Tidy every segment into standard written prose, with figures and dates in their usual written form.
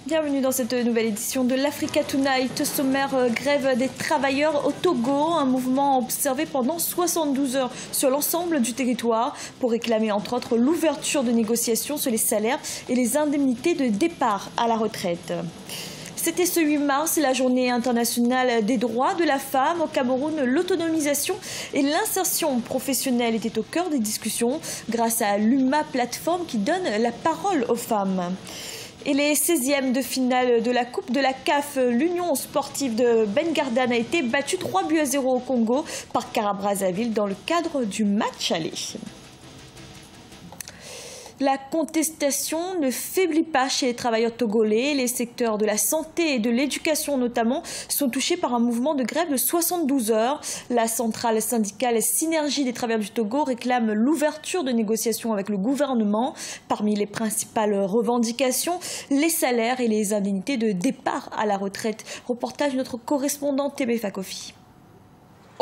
Bienvenue dans cette nouvelle édition de l'Africa Tonight. Sommaire, grève des travailleurs au Togo, un mouvement observé pendant 72 heures sur l'ensemble du territoire pour réclamer entre autres l'ouverture de négociations sur les salaires et les indemnités de départ à la retraite. C'était ce 8 mars, la journée internationale des droits de la femme. Au Cameroun, l'autonomisation et l'insertion professionnelle étaient au cœur des discussions grâce à l'UMA Plateforme qui donne la parole aux femmes. Et les 16e de finale de la Coupe de la CAF, l'Union sportive de Ben Gardan a été battue 3-0 au Congo par Cara Brazzaville dans le cadre du match aller. La contestation ne faiblit pas chez les travailleurs togolais. Les secteurs de la santé et de l'éducation notamment sont touchés par un mouvement de grève de 72 heures. La centrale syndicale Synergie des travailleurs du Togo réclame l'ouverture de négociations avec le gouvernement. Parmi les principales revendications, les salaires et les indemnités de départ à la retraite. Reportage de notre correspondant Tébé Fakofi.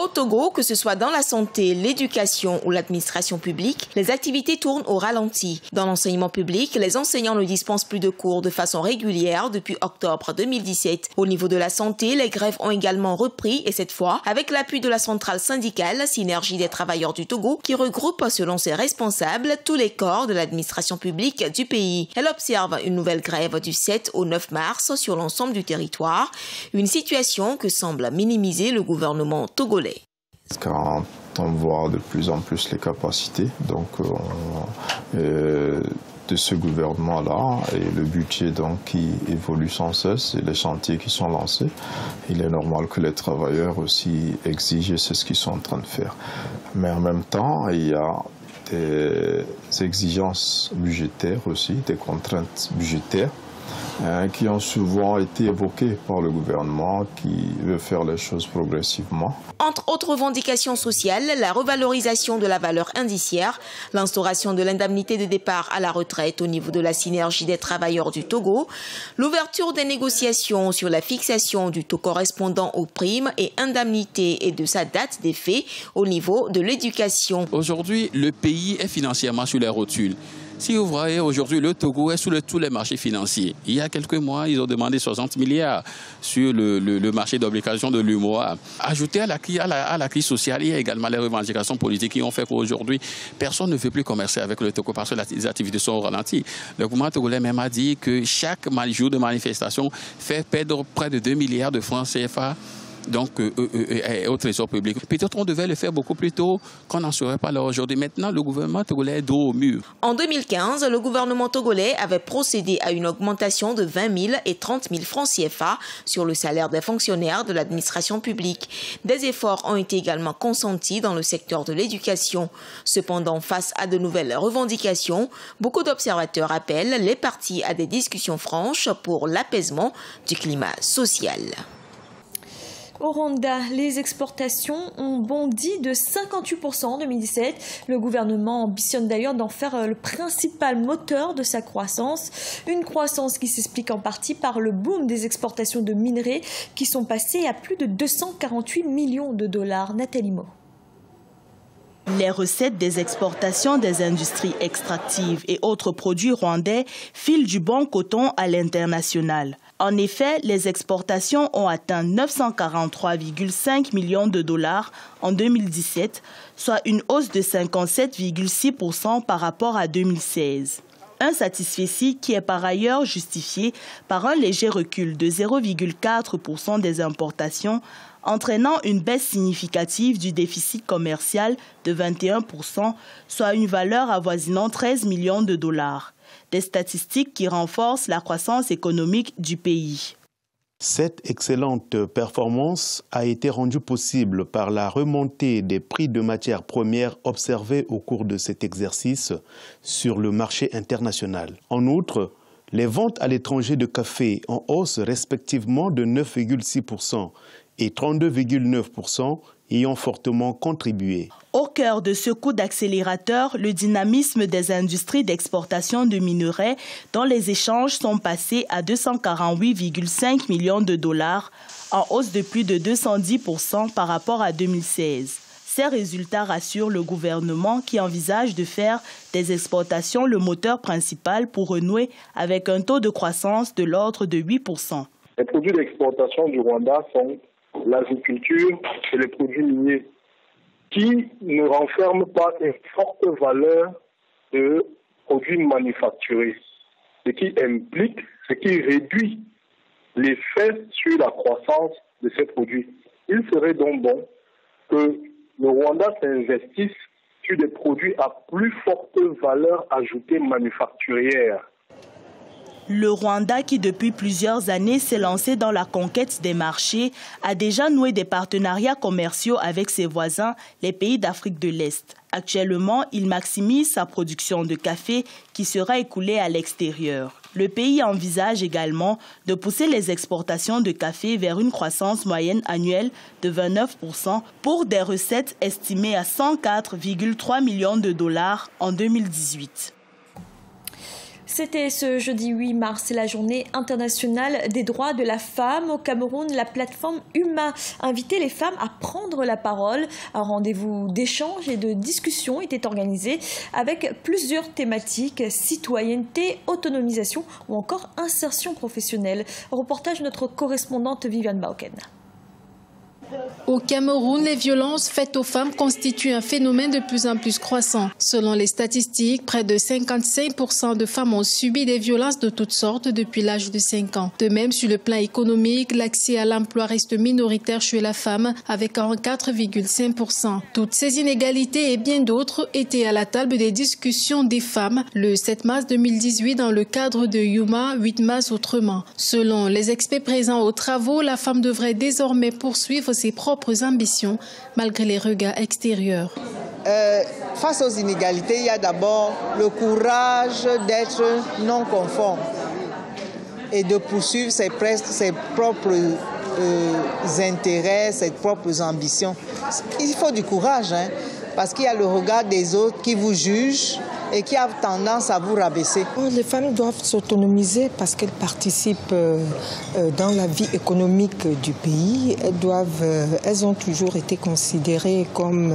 Au Togo, que ce soit dans la santé, l'éducation ou l'administration publique, les activités tournent au ralenti. Dans l'enseignement public, les enseignants ne dispensent plus de cours de façon régulière depuis octobre 2017. Au niveau de la santé, les grèves ont également repris et cette fois avec l'appui de la centrale syndicale Synergie des travailleurs du Togo qui regroupe selon ses responsables tous les corps de l'administration publique du pays. Elle observe une nouvelle grève du 7 au 9 mars sur l'ensemble du territoire, une situation que semble minimiser le gouvernement togolais. Quand on voit de plus en plus les capacités de ce gouvernement-là et le budget qui évolue sans cesse et les chantiers qui sont lancés, il est normal que les travailleurs aussi exigent, et c'est ce qu'ils sont en train de faire. Mais en même temps, il y a des exigences budgétaires aussi, des contraintes budgétaires qui ont souvent été évoquées par le gouvernement qui veut faire les choses progressivement. Entre autres revendications sociales, la revalorisation de la valeur indiciaire, l'instauration de l'indemnité de départ à la retraite au niveau de la Synergie des travailleurs du Togo, l'ouverture des négociations sur la fixation du taux correspondant aux primes et indemnités et de sa date d'effet au niveau de l'éducation. Aujourd'hui, le pays est financièrement sur les rotules. Si vous voyez, aujourd'hui, le Togo est sur tous les marchés financiers. Il y a quelques mois, ils ont demandé 60 milliards sur le marché d'obligations de l'UMOA. Ajouté à la crise sociale, il y a également les revendications politiques qui ont fait qu'aujourd'hui, personne ne veut plus commercer avec le Togo parce que les activités sont au ralenti. Le gouvernement togolais même a dit que chaque jour de manifestation fait perdre près de 2 milliards de francs CFA. Donc, au trésor public. Peut-être on devait le faire beaucoup plus tôt, qu'on n'en serait pas là aujourd'hui. Maintenant, le gouvernement togolais est dos au mur. En 2015, le gouvernement togolais avait procédé à une augmentation de 20 000 et 30 000 francs CFA sur le salaire des fonctionnaires de l'administration publique. Des efforts ont été également consentis dans le secteur de l'éducation. Cependant, face à de nouvelles revendications, beaucoup d'observateurs appellent les partis à des discussions franches pour l'apaisement du climat social. Au Rwanda, les exportations ont bondi de 58% en 2017. Le gouvernement ambitionne d'ailleurs d'en faire le principal moteur de sa croissance. Une croissance qui s'explique en partie par le boom des exportations de minerais qui sont passées à plus de 248 millions de dollars. Nathalie Mo. Les recettes des exportations des industries extractives et autres produits rwandais filent du bon coton à l'international. En effet, les exportations ont atteint 943,5 millions de dollars en 2017, soit une hausse de 57,6% par rapport à 2016. Un satisfecit qui est par ailleurs justifié par un léger recul de 0,4% des importations, entraînant une baisse significative du déficit commercial de 21%, soit une valeur avoisinant 13 millions de dollars. Des statistiques qui renforcent la croissance économique du pays. Cette excellente performance a été rendue possible par la remontée des prix de matières premières observés au cours de cet exercice sur le marché international. En outre, les ventes à l'étranger de café en hausse respectivement de 9,6% et 32,9% y ont fortement contribué. Au cœur de ce coup d'accélérateur, le dynamisme des industries d'exportation de minerais dont les échanges sont passés à 248,5 millions de dollars, en hausse de plus de 210% par rapport à 2016. Ces résultats rassurent le gouvernement qui envisage de faire des exportations le moteur principal pour renouer avec un taux de croissance de l'ordre de 8%. Les produits d'exportation du Rwanda sont l'agriculture et les produits miniers qui ne renferment pas une forte valeur de produits manufacturés, ce qui réduit l'effet sur la croissance de ces produits. Il serait donc bon que le Rwanda s'investisse sur des produits à plus forte valeur ajoutée manufacturière. Le Rwanda, qui depuis plusieurs années s'est lancé dans la conquête des marchés, a déjà noué des partenariats commerciaux avec ses voisins, les pays d'Afrique de l'Est. Actuellement, il maximise sa production de café qui sera écoulée à l'extérieur. Le pays envisage également de pousser les exportations de café vers une croissance moyenne annuelle de 29% pour des recettes estimées à 104,3 millions de dollars en 2018. C'était ce jeudi 8 mars, c'est la journée internationale des droits de la femme. Au Cameroun, la plateforme Huma a invité les femmes à prendre la parole. Un rendez-vous d'échange et de discussion était organisé avec plusieurs thématiques, citoyenneté, autonomisation ou encore insertion professionnelle. Reportage de notre correspondante Viviane Bauken. Au Cameroun, les violences faites aux femmes constituent un phénomène de plus en plus croissant. Selon les statistiques, près de 55% de femmes ont subi des violences de toutes sortes depuis l'âge de 5 ans. De même, sur le plan économique, l'accès à l'emploi reste minoritaire chez la femme avec 44,5%. Toutes ces inégalités et bien d'autres étaient à la table des discussions des femmes le 7 mars 2018 dans le cadre de Huma, 8 mars autrement. Selon les experts présents aux travaux, la femme devrait désormais poursuivre ses propres ambitions malgré les regards extérieurs. Face aux inégalités, il y a d'abord le courage d'être non conforme et de poursuivre ses propres intérêts, ses propres ambitions. Il faut du courage, parce qu'il y a le regard des autres qui vous jugent et qui a tendance à vous rabaisser. Les femmes doivent s'autonomiser parce qu'elles participent dans la vie économique du pays. Elles ont toujours été considérées comme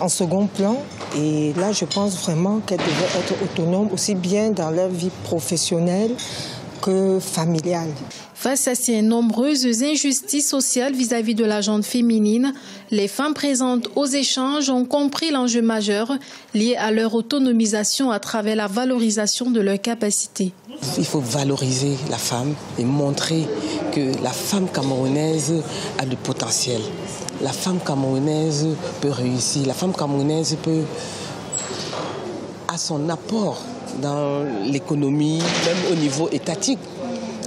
en second plan. Et là, je pense vraiment qu'elles devraient être autonomes aussi bien dans leur vie professionnelle que familiale. Face à ces nombreuses injustices sociales vis-à-vis de la gente féminine, les femmes présentes aux échanges ont compris l'enjeu majeur lié à leur autonomisation à travers la valorisation de leurs capacités. Il faut valoriser la femme et montrer que la femme camerounaise a du potentiel. La femme camerounaise peut réussir, la femme camerounaise a son apport dans l'économie, même au niveau étatique.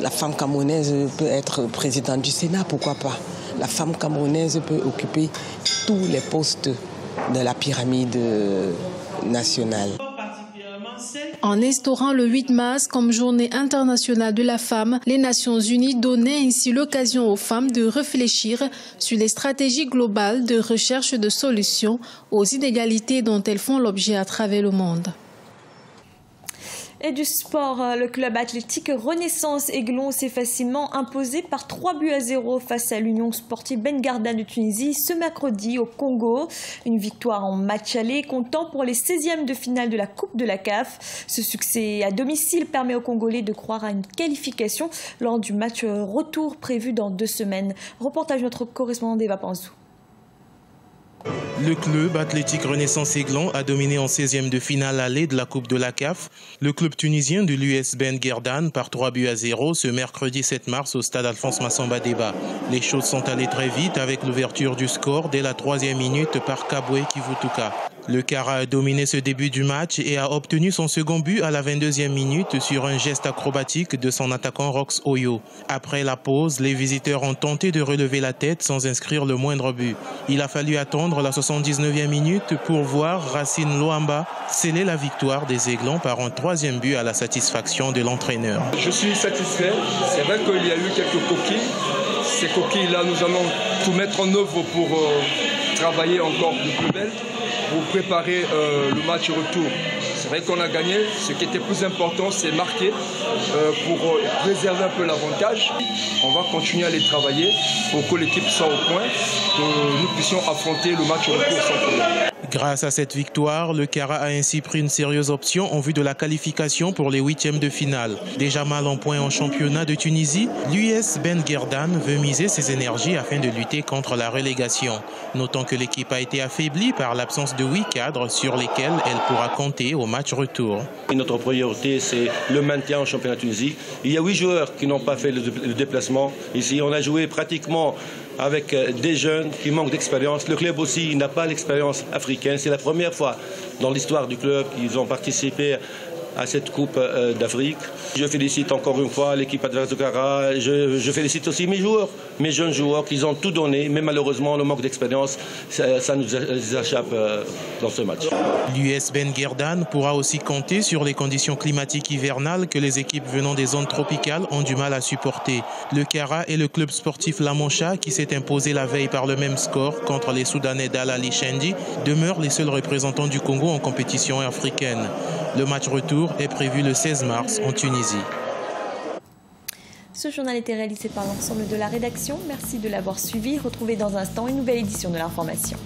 La femme camerounaise peut être présidente du Sénat, pourquoi pas. La femme camerounaise peut occuper tous les postes de la pyramide nationale. En instaurant le 8 mars comme journée internationale de la femme, les Nations Unies donnaient ainsi l'occasion aux femmes de réfléchir sur les stratégies globales de recherche de solutions aux inégalités dont elles font l'objet à travers le monde. Et du sport, le club athlétique Renaissance Aiglon s'est facilement imposé par 3-0 face à l'Union sportive Ben Garda de Tunisie ce mercredi au Congo. Une victoire en match aller comptant pour les 16e de finale de la Coupe de la CAF. Ce succès à domicile permet aux Congolais de croire à une qualification lors du match retour prévu dans 2 semaines. Reportage de notre correspondant d'Eva Panzou. Le club athlétique Renaissance Aiglon a dominé en 16e de finale aller de la Coupe de la CAF le club tunisien de l'US Ben Guerdane par 3-0 ce mercredi 7 mars au stade Alphonse Massamba Déba. Les choses sont allées très vite avec l'ouverture du score dès la 3e minute par Kabwe Kivutuka. Le Kara a dominé ce début du match et a obtenu son second but à la 22e minute sur un geste acrobatique de son attaquant Rox Oyo. Après la pause, les visiteurs ont tenté de relever la tête sans inscrire le moindre but. Il a fallu attendre la 79e minute pour voir Racine Loamba sceller la victoire des Aiglons par un 3e but à la satisfaction de l'entraîneur. Je suis satisfait. C'est vrai qu'il y a eu quelques coquilles. Ces coquilles-là, nous allons tout mettre en œuvre pour travailler encore de plus belle, pour préparer le match retour. C'est vrai qu'on a gagné. Ce qui était plus important, c'est marquer pour préserver un peu l'avantage. On va continuer à les travailler pour que l'équipe soit au point, que nous puissions affronter le match au retour sans problème. Grâce à cette victoire, le Kara a ainsi pris une sérieuse option en vue de la qualification pour les huitièmes de finale. Déjà mal en point en championnat de Tunisie, l'US Ben Guerdane veut miser ses énergies afin de lutter contre la relégation. Notons que l'équipe a été affaiblie par l'absence de 8 cadres sur lesquels elle pourra compter au match retour. Notre priorité, c'est le maintien en championnat de Tunisie. Il y a 8 joueurs qui n'ont pas fait le déplacement. Ici, on a joué pratiquement avec des jeunes qui manquent d'expérience. Le club aussi n'a pas l'expérience africaine. C'est la première fois dans l'histoire du club qu'ils ont participé à cette Coupe d'Afrique. Je félicite encore une fois l'équipe adverse de Kara. Je félicite aussi mes joueurs, mes jeunes joueurs qui ont tout donné, mais malheureusement le manque d'expérience, ça nous échappe dans ce match. L'US Ben Guerdane pourra aussi compter sur les conditions climatiques hivernales que les équipes venant des zones tropicales ont du mal à supporter. Le Kara et le club sportif La Mancha, qui s'est imposé la veille par le même score contre les Soudanais d'Al-Ali Shendi, demeurent les seuls représentants du Congo en compétition africaine. Le match retour est prévu le 16 mars en Tunisie. Ce journal était réalisé par l'ensemble de la rédaction. Merci de l'avoir suivi. Retrouvez dans un instant une nouvelle édition de l'information.